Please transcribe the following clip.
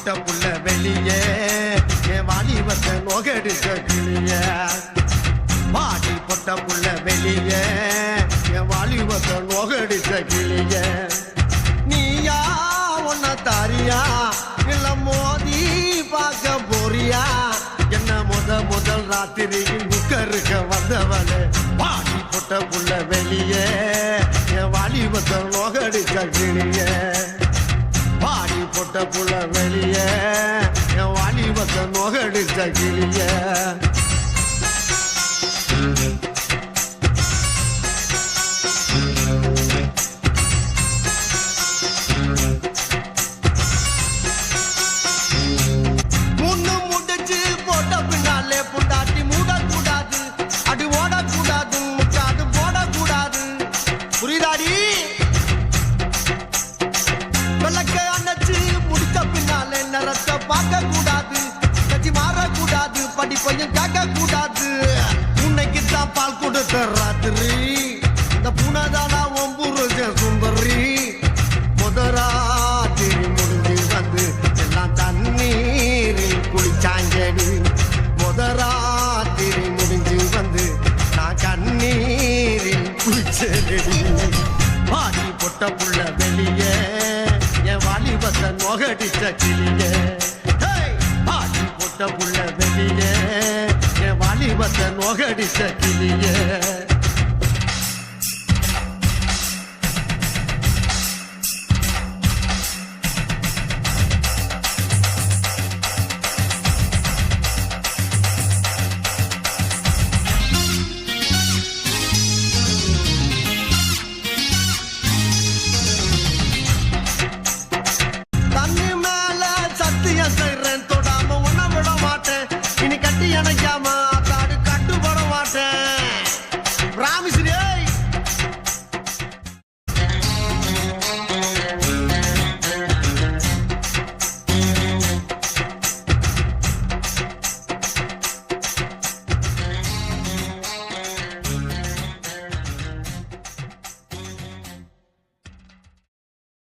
போட்ட புள்ள வெளியே என் வாலிபத்தை நோகடிச்ச கிளிய பாடி போட்ட புள்ள வெளியே என் வாலிபத்தை நோகடிச்ச கிளிய நீயா ஒன்ன தாரியா இல்ல மோதி பார்க்க போறியா என்ன முதல் ராத்திரியில் முக்கருக்க வந்தவளே பாடி போட்ட புள்ள வெளியே என் வாலிபத்தை நோகடிச்ச கிளிய பாடி போட்ட புள்ள வெளியே என் வாலிபத்தை நோகடிச்ச கிளிய முன்னு முடிச்சு போட்ட பின்னாலே புண்டாட்டி மூடக்கூடாது அடி ஓடக்கூடாது முச்சாது போடக்கூடாது புரியுதாடி விளக்க அணைச்சு முடிச்ச பின்னாலே நிறத்தை பார்க்க கூடாது கட்சி மாறக்கூடாது படிப்பையும் கேட்க கூடாது உன்னைக்கு தான் பால் கொடுத்த ராத்திரி இந்த புனதானா ஒம்புருஜ சுந்தரி முதராத்திரி முடிஞ்சு வந்து எல்லாம் தண்ணீரில் குளிச்சாங்கடி முதராத்திரி முடிஞ்சு வந்து நான் கண்ணீரில் குளிச்சடி பாடி பொட்ட புள்ள வெளியே என் வாலிபத்தை நோகடிச்ச கிளியே பாடி பொட்ட புள்ள வெளியே என் வாலிபத்தை நோகடிச்ச கிளியே